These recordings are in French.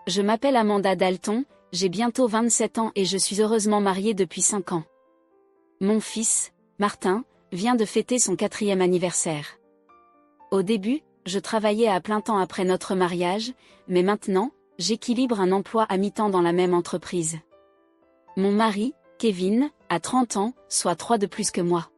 Je m'appelle Amanda Dalton, j'ai bientôt 27 ans et je suis heureusement mariée depuis 5 ans. Mon fils, Martin, vient de fêter son 4e anniversaire. Au début, je travaillais à plein temps après notre mariage, mais maintenant, j'équilibre un emploi à mi-temps dans la même entreprise. Mon mari, Kevin, a 30 ans, soit 3 de plus que moi.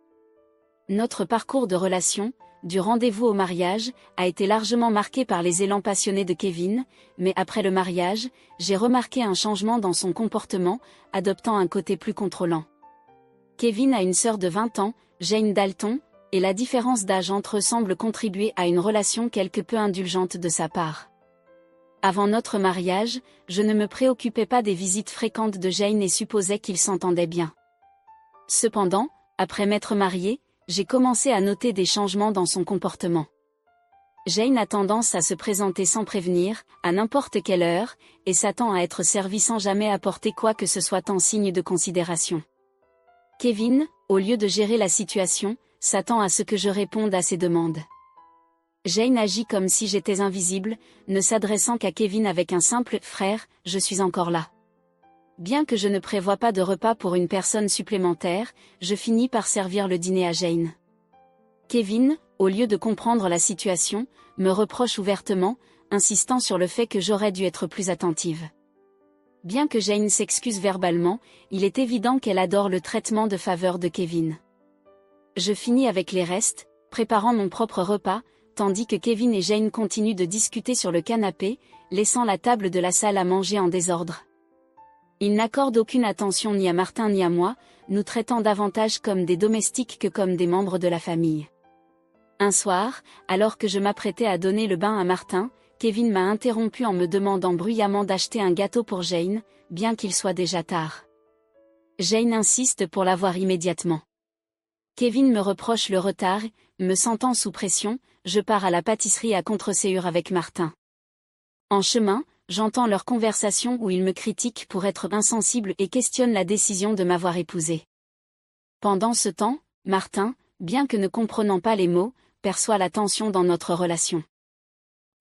Notre parcours de relation, du rendez-vous au mariage, a été largement marqué par les élans passionnés de Kevin, mais après le mariage, j'ai remarqué un changement dans son comportement, adoptant un côté plus contrôlant. Kevin a une sœur de 20 ans, Jane Dalton, et la différence d'âge entre eux semble contribuer à une relation quelque peu indulgente de sa part. Avant notre mariage, je ne me préoccupais pas des visites fréquentes de Jane et supposais qu'ils s'entendaient bien. Cependant, après m'être mariée, j'ai commencé à noter des changements dans son comportement. Jane a tendance à se présenter sans prévenir, à n'importe quelle heure, et s'attend à être servie sans jamais apporter quoi que ce soit en signe de considération. Kevin, au lieu de gérer la situation, s'attend à ce que je réponde à ses demandes. Jane agit comme si j'étais invisible, ne s'adressant qu'à Kevin avec un simple « frère, je suis encore là ». Bien que je ne prévoie pas de repas pour une personne supplémentaire, je finis par servir le dîner à Jane. Kevin, au lieu de comprendre la situation, me reproche ouvertement, insistant sur le fait que j'aurais dû être plus attentive. Bien que Jane s'excuse verbalement, il est évident qu'elle adore le traitement de faveur de Kevin. Je finis avec les restes, préparant mon propre repas, tandis que Kevin et Jane continuent de discuter sur le canapé, laissant la table de la salle à manger en désordre. Ils n'accordent aucune attention ni à Martin ni à moi, nous traitant davantage comme des domestiques que comme des membres de la famille. Un soir, alors que je m'apprêtais à donner le bain à Martin, Kevin m'a interrompu en me demandant bruyamment d'acheter un gâteau pour Jane, bien qu'il soit déjà tard. Jane insiste pour l'avoir immédiatement. Kevin me reproche le retard, me sentant sous pression, je pars à la pâtisserie à Contreseur avec Martin. En chemin, j'entends leur conversation où ils me critiquent pour être insensible et questionnent la décision de m'avoir épousée. Pendant ce temps, Martin, bien que ne comprenant pas les mots, perçoit la tension dans notre relation.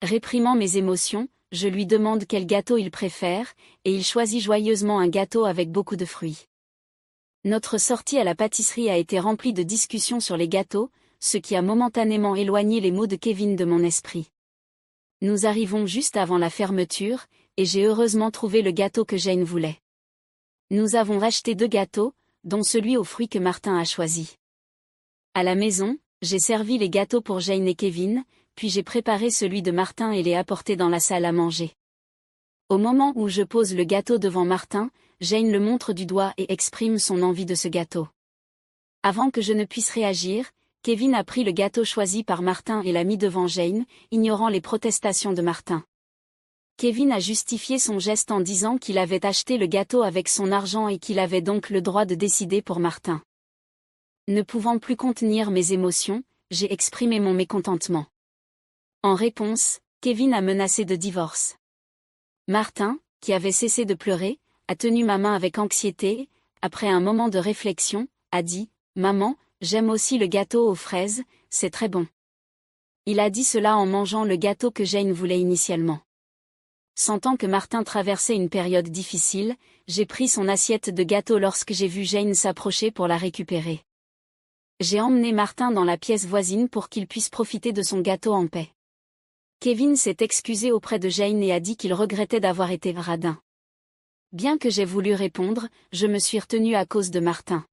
Réprimant mes émotions, je lui demande quel gâteau il préfère, et il choisit joyeusement un gâteau avec beaucoup de fruits. Notre sortie à la pâtisserie a été remplie de discussions sur les gâteaux, ce qui a momentanément éloigné les mots de Kevin de mon esprit. Nous arrivons juste avant la fermeture, et j'ai heureusement trouvé le gâteau que Jane voulait. Nous avons acheté 2 gâteaux, dont celui aux fruits que Martin a choisi. À la maison, j'ai servi les gâteaux pour Jane et Kevin, puis j'ai préparé celui de Martin et l'ai apporté dans la salle à manger. Au moment où je pose le gâteau devant Martin, Jane le montre du doigt et exprime son envie de ce gâteau. Avant que je ne puisse réagir, Kevin a pris le gâteau choisi par Martin et l'a mis devant Jane, ignorant les protestations de Martin. Kevin a justifié son geste en disant qu'il avait acheté le gâteau avec son argent et qu'il avait donc le droit de décider pour Martin. Ne pouvant plus contenir mes émotions, j'ai exprimé mon mécontentement. En réponse, Kevin a menacé de divorce. Martin, qui avait cessé de pleurer, a tenu ma main avec anxiété, après un moment de réflexion, a dit « Maman, j'aime aussi le gâteau aux fraises, c'est très bon. » Il a dit cela en mangeant le gâteau que Jane voulait initialement. Sentant que Martin traversait une période difficile, j'ai pris son assiette de gâteau lorsque j'ai vu Jane s'approcher pour la récupérer. J'ai emmené Martin dans la pièce voisine pour qu'il puisse profiter de son gâteau en paix. Kevin s'est excusé auprès de Jane et a dit qu'il regrettait d'avoir été radin. Bien que j'ai voulu répondre, je me suis retenue à cause de Martin.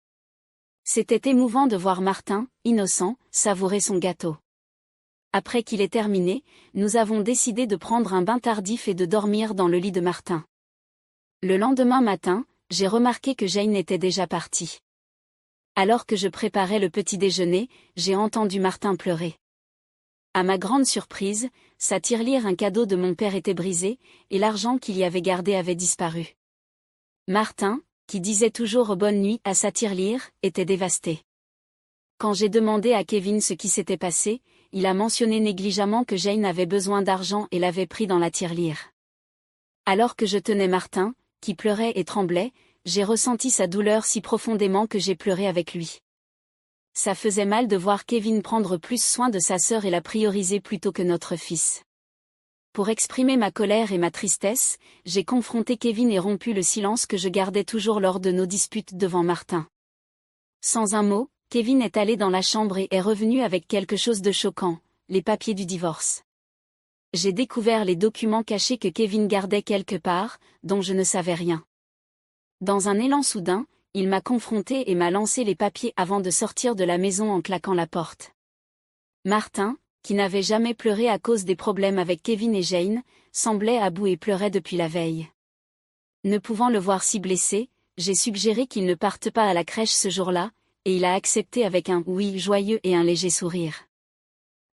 C'était émouvant de voir Martin, innocent, savourer son gâteau. Après qu'il ait terminé, nous avons décidé de prendre un bain tardif et de dormir dans le lit de Martin. Le lendemain matin, j'ai remarqué que Jane était déjà partie. Alors que je préparais le petit déjeuner, j'ai entendu Martin pleurer. À ma grande surprise, sa tirelire, un cadeau de mon père, était brisée, et l'argent qu'il y avait gardé avait disparu. Martin, qui disait toujours bonne nuit à sa tirelire, était dévasté. Quand j'ai demandé à Kevin ce qui s'était passé, il a mentionné négligemment que Jane avait besoin d'argent et l'avait pris dans la tirelire. Alors que je tenais Martin, qui pleurait et tremblait, j'ai ressenti sa douleur si profondément que j'ai pleuré avec lui. Ça faisait mal de voir Kevin prendre plus soin de sa sœur et la prioriser plutôt que notre fils. Pour exprimer ma colère et ma tristesse, j'ai confronté Kevin et rompu le silence que je gardais toujours lors de nos disputes devant Martin. Sans un mot, Kevin est allé dans la chambre et est revenu avec quelque chose de choquant, les papiers du divorce. J'ai découvert les documents cachés que Kevin gardait quelque part, dont je ne savais rien. Dans un élan soudain, il m'a confronté et m'a lancé les papiers avant de sortir de la maison en claquant la porte. Martin, qui n'avait jamais pleuré à cause des problèmes avec Kevin et Jane, semblait à bout et pleurait depuis la veille. Ne pouvant le voir si blessé, j'ai suggéré qu'il ne parte pas à la crèche ce jour-là, et il a accepté avec un « oui » joyeux et un léger sourire.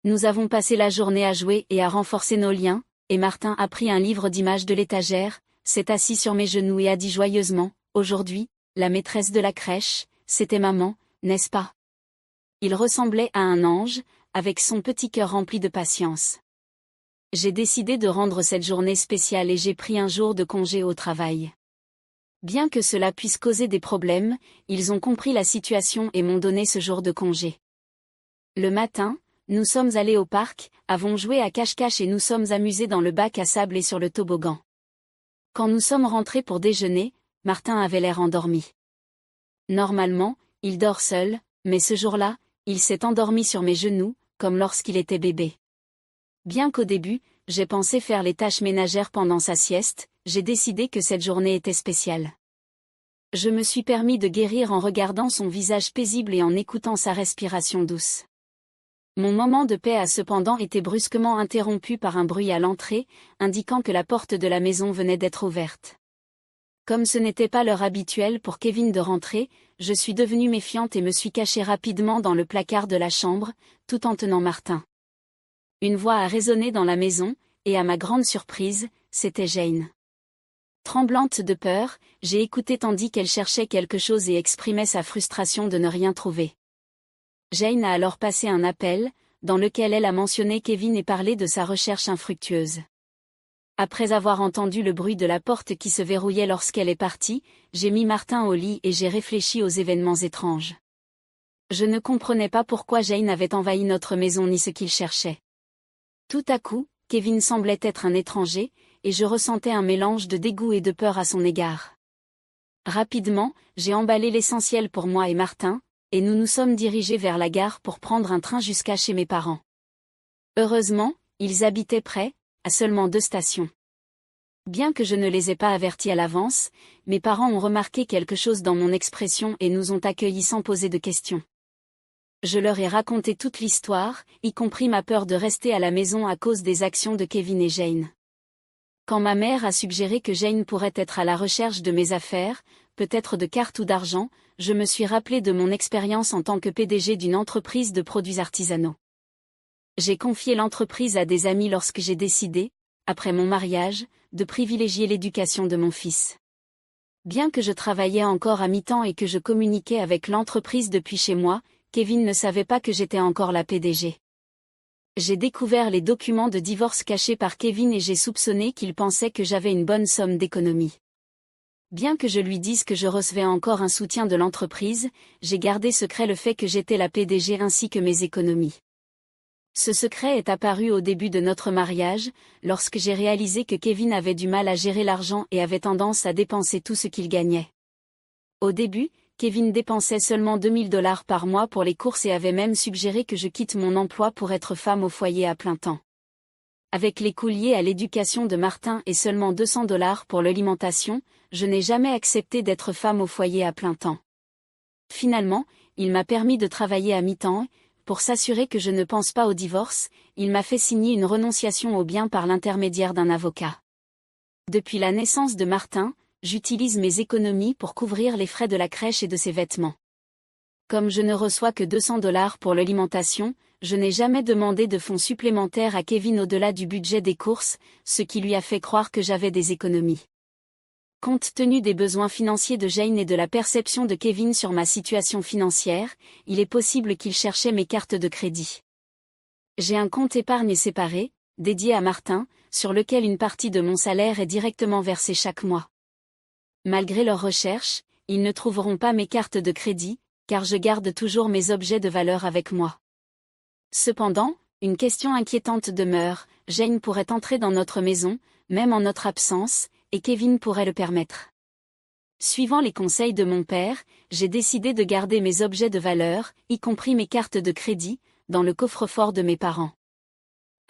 Nous avons passé la journée à jouer et à renforcer nos liens, et Martin a pris un livre d'images de l'étagère, s'est assis sur mes genoux et a dit joyeusement « Aujourd'hui, la maîtresse de la crèche, c'était maman, n'est-ce pas ?» Il ressemblait à un ange, avec son petit cœur rempli de patience. J'ai décidé de rendre cette journée spéciale et j'ai pris un jour de congé au travail. Bien que cela puisse causer des problèmes, ils ont compris la situation et m'ont donné ce jour de congé. Le matin, nous sommes allés au parc, avons joué à cache-cache et nous sommes amusés dans le bac à sable et sur le toboggan. Quand nous sommes rentrés pour déjeuner, Martin avait l'air endormi. Normalement, il dort seul, mais ce jour-là, il s'est endormi sur mes genoux, comme lorsqu'il était bébé. Bien qu'au début, j'ai pensé faire les tâches ménagères pendant sa sieste, j'ai décidé que cette journée était spéciale. Je me suis permis de guérir en regardant son visage paisible et en écoutant sa respiration douce. Mon moment de paix a cependant été brusquement interrompu par un bruit à l'entrée, indiquant que la porte de la maison venait d'être ouverte. Comme ce n'était pas l'heure habituelle pour Kevin de rentrer, je suis devenue méfiante et me suis cachée rapidement dans le placard de la chambre, tout en tenant Martin. Une voix a résonné dans la maison, et à ma grande surprise, c'était Jane. Tremblante de peur, j'ai écouté tandis qu'elle cherchait quelque chose et exprimait sa frustration de ne rien trouver. Jane a alors passé un appel, dans lequel elle a mentionné Kevin et parlé de sa recherche infructueuse. Après avoir entendu le bruit de la porte qui se verrouillait lorsqu'elle est partie, j'ai mis Martin au lit et j'ai réfléchi aux événements étranges. Je ne comprenais pas pourquoi Jane avait envahi notre maison ni ce qu'il cherchait. Tout à coup, Kevin semblait être un étranger, et je ressentais un mélange de dégoût et de peur à son égard. Rapidement, j'ai emballé l'essentiel pour moi et Martin, et nous nous sommes dirigés vers la gare pour prendre un train jusqu'à chez mes parents. Heureusement, ils habitaient près, à seulement 2 stations. Bien que je ne les ai pas avertis à l'avance, mes parents ont remarqué quelque chose dans mon expression et nous ont accueillis sans poser de questions. Je leur ai raconté toute l'histoire, y compris ma peur de rester à la maison à cause des actions de Kevin et Jane. Quand ma mère a suggéré que Jane pourrait être à la recherche de mes affaires, peut-être de cartes ou d'argent, je me suis rappelé de mon expérience en tant que PDG d'une entreprise de produits artisanaux. J'ai confié l'entreprise à des amis lorsque j'ai décidé, après mon mariage, de privilégier l'éducation de mon fils. Bien que je travaillais encore à mi-temps et que je communiquais avec l'entreprise depuis chez moi, Kevin ne savait pas que j'étais encore la PDG. J'ai découvert les documents de divorce cachés par Kevin et j'ai soupçonné qu'il pensait que j'avais une bonne somme d'économie. Bien que je lui dise que je recevais encore un soutien de l'entreprise, j'ai gardé secret le fait que j'étais la PDG ainsi que mes économies. Ce secret est apparu au début de notre mariage, lorsque j'ai réalisé que Kevin avait du mal à gérer l'argent et avait tendance à dépenser tout ce qu'il gagnait. Au début, Kevin dépensait seulement $2000 par mois pour les courses et avait même suggéré que je quitte mon emploi pour être femme au foyer à plein temps. Avec les coûts liés à l'éducation de Martin et seulement $200 pour l'alimentation, je n'ai jamais accepté d'être femme au foyer à plein temps. Finalement, il m'a permis de travailler à mi-temps. Pour s'assurer que je ne pense pas au divorce, il m'a fait signer une renonciation aux biens par l'intermédiaire d'un avocat. Depuis la naissance de Martin, j'utilise mes économies pour couvrir les frais de la crèche et de ses vêtements. Comme je ne reçois que $200 pour l'alimentation, je n'ai jamais demandé de fonds supplémentaires à Kevin au-delà du budget des courses, ce qui lui a fait croire que j'avais des économies. Compte tenu des besoins financiers de Jane et de la perception de Kevin sur ma situation financière, il est possible qu'il cherchait mes cartes de crédit. J'ai un compte épargne séparé, dédié à Martin, sur lequel une partie de mon salaire est directement versée chaque mois. Malgré leurs recherches, ils ne trouveront pas mes cartes de crédit, car je garde toujours mes objets de valeur avec moi. Cependant, Une question inquiétante demeure, Jane pourrait entrer dans notre maison, même en notre absence, et Kevin pourrait le permettre. Suivant les conseils de mon père, j'ai décidé de garder mes objets de valeur, y compris mes cartes de crédit, dans le coffre-fort de mes parents.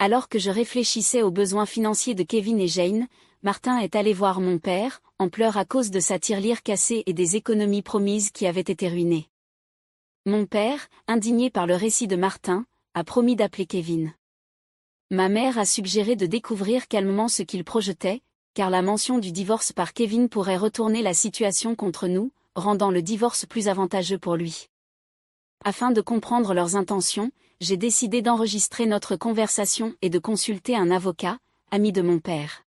Alors que je réfléchissais aux besoins financiers de Kevin et Jane, Martin est allé voir mon père, en pleurs à cause de sa tirelire cassée et des économies promises qui avaient été ruinées. Mon père, indigné par le récit de Martin, a promis d'appeler Kevin. Ma mère a suggéré de découvrir calmement ce qu'il projetait, car la mention du divorce par Kevin pourrait retourner la situation contre nous, rendant le divorce plus avantageux pour lui. Afin de comprendre leurs intentions, j'ai décidé d'enregistrer notre conversation et de consulter un avocat, ami de mon père.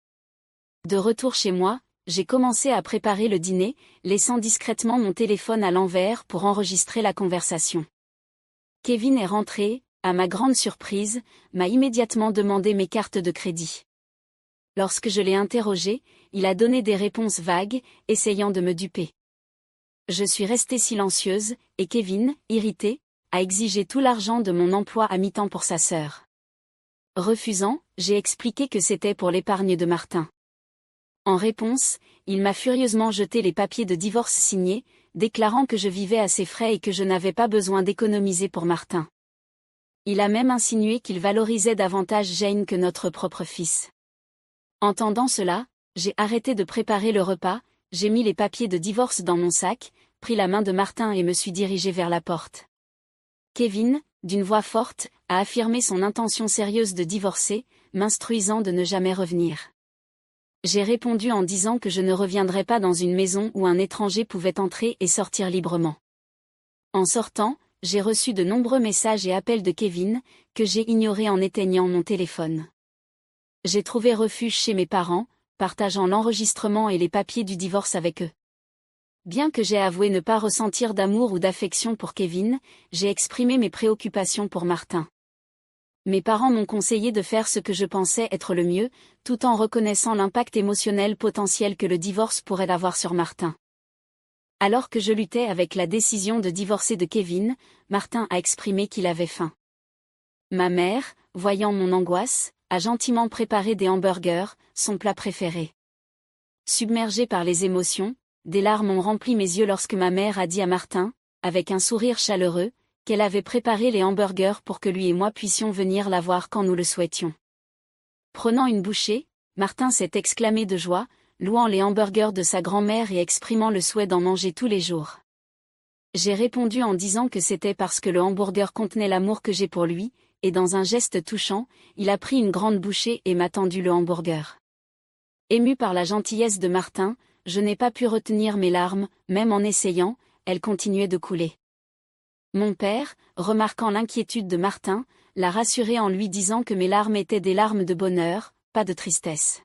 De retour chez moi, j'ai commencé à préparer le dîner, laissant discrètement mon téléphone à l'envers pour enregistrer la conversation. Kevin est rentré, à ma grande surprise, m'a immédiatement demandé mes cartes de crédit. Lorsque je l'ai interrogé, il a donné des réponses vagues, essayant de me duper. Je suis restée silencieuse, et Kevin, irrité, a exigé tout l'argent de mon emploi à mi-temps pour sa sœur. Refusant, j'ai expliqué que c'était pour l'épargne de Martin. En réponse, il m'a furieusement jeté les papiers de divorce signés, déclarant que je vivais à ses frais et que je n'avais pas besoin d'économiser pour Martin. Il a même insinué qu'il valorisait davantage Jane que notre propre fils. Entendant cela, j'ai arrêté de préparer le repas, j'ai mis les papiers de divorce dans mon sac, pris la main de Martin et me suis dirigée vers la porte. Kevin, d'une voix forte, a affirmé son intention sérieuse de divorcer, m'instruisant de ne jamais revenir. J'ai répondu en disant que je ne reviendrais pas dans une maison où un étranger pouvait entrer et sortir librement. En sortant, j'ai reçu de nombreux messages et appels de Kevin, que j'ai ignorés en éteignant mon téléphone. J'ai trouvé refuge chez mes parents, partageant l'enregistrement et les papiers du divorce avec eux. Bien que j'ai avoué ne pas ressentir d'amour ou d'affection pour Kevin, j'ai exprimé mes préoccupations pour Martin. Mes parents m'ont conseillé de faire ce que je pensais être le mieux, tout en reconnaissant l'impact émotionnel potentiel que le divorce pourrait avoir sur Martin. Alors que je luttais avec la décision de divorcer de Kevin, Martin a exprimé qu'il avait faim. Ma mère, voyant mon angoisse, a gentiment préparé des hamburgers, son plat préféré. Submergée par les émotions, des larmes ont rempli mes yeux lorsque ma mère a dit à Martin, avec un sourire chaleureux, qu'elle avait préparé les hamburgers pour que lui et moi puissions venir la voir quand nous le souhaitions. Prenant une bouchée, Martin s'est exclamé de joie, louant les hamburgers de sa grand-mère et exprimant le souhait d'en manger tous les jours. J'ai répondu en disant que c'était parce que le hamburger contenait l'amour que j'ai pour lui, et dans un geste touchant, il a pris une grande bouchée et m'a tendu le hamburger. Ému par la gentillesse de Martin, je n'ai pas pu retenir mes larmes, même en essayant, elles continuaient de couler. Mon père, remarquant l'inquiétude de Martin, l'a rassuré en lui disant que mes larmes étaient des larmes de bonheur, pas de tristesse.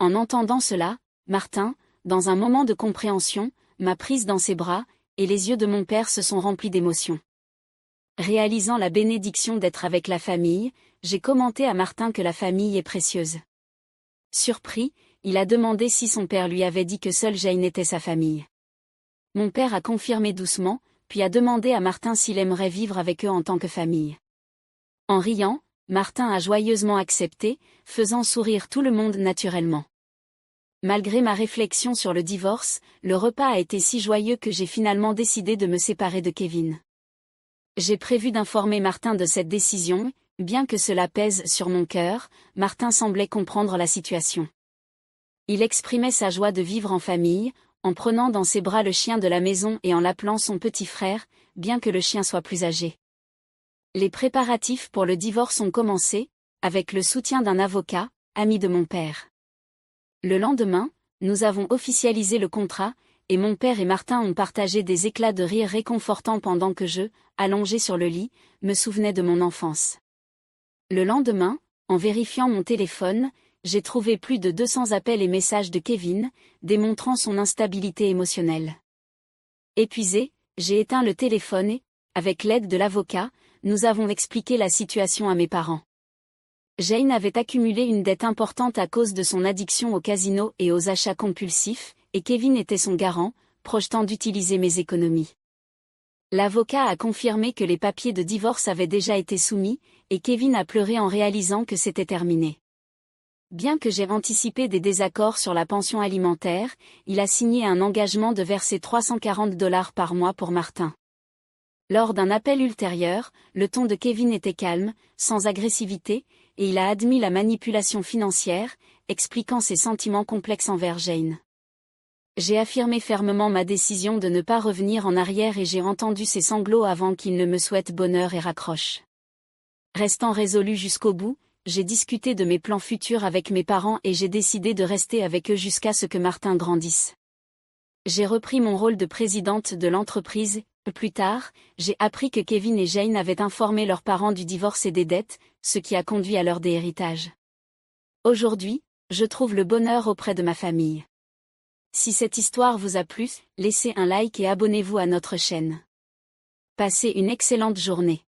En entendant cela, Martin, dans un moment de compréhension, m'a prise dans ses bras, et les yeux de mon père se sont remplis d'émotion. Réalisant la bénédiction d'être avec la famille, j'ai commenté à Martin que la famille est précieuse. Surpris, il a demandé si son père lui avait dit que seule Jane était sa famille. Mon père a confirmé doucement, puis a demandé à Martin s'il aimerait vivre avec eux en tant que famille. En riant, Martin a joyeusement accepté, faisant sourire tout le monde naturellement. Malgré ma réflexion sur le divorce, le repas a été si joyeux que j'ai finalement décidé de me séparer de Kevin. J'ai prévu d'informer Martin de cette décision, bien que cela pèse sur mon cœur, Martin semblait comprendre la situation. Il exprimait sa joie de vivre en famille, en prenant dans ses bras le chien de la maison et en l'appelant son petit frère, bien que le chien soit plus âgé. Les préparatifs pour le divorce ont commencé, avec le soutien d'un avocat, ami de mon père. Le lendemain, nous avons officialisé le contrat, et mon père et Martin ont partagé des éclats de rire réconfortants pendant que je, allongé sur le lit, me souvenais de mon enfance. Le lendemain, en vérifiant mon téléphone, j'ai trouvé plus de 200 appels et messages de Kevin, démontrant son instabilité émotionnelle. Épuisé, j'ai éteint le téléphone et, avec l'aide de l'avocat, nous avons expliqué la situation à mes parents. Jane avait accumulé une dette importante à cause de son addiction au casino et aux achats compulsifs, et Kevin était son garant, projetant d'utiliser mes économies. L'avocat a confirmé que les papiers de divorce avaient déjà été soumis, et Kevin a pleuré en réalisant que c'était terminé. Bien que j'ai anticipé des désaccords sur la pension alimentaire, il a signé un engagement de verser 340 $ par mois pour Martin. Lors d'un appel ultérieur, le ton de Kevin était calme, sans agressivité, et il a admis la manipulation financière, expliquant ses sentiments complexes envers Jane. J'ai affirmé fermement ma décision de ne pas revenir en arrière et j'ai entendu ses sanglots avant qu'il ne me souhaite bonheur et raccroche. Restant résolu jusqu'au bout, j'ai discuté de mes plans futurs avec mes parents et j'ai décidé de rester avec eux jusqu'à ce que Martin grandisse. J'ai repris mon rôle de présidente de l'entreprise. Plus tard, j'ai appris que Kevin et Jane avaient informé leurs parents du divorce et des dettes, ce qui a conduit à leur déhéritage. Aujourd'hui, je trouve le bonheur auprès de ma famille. Si cette histoire vous a plu, laissez un like et abonnez-vous à notre chaîne. Passez une excellente journée.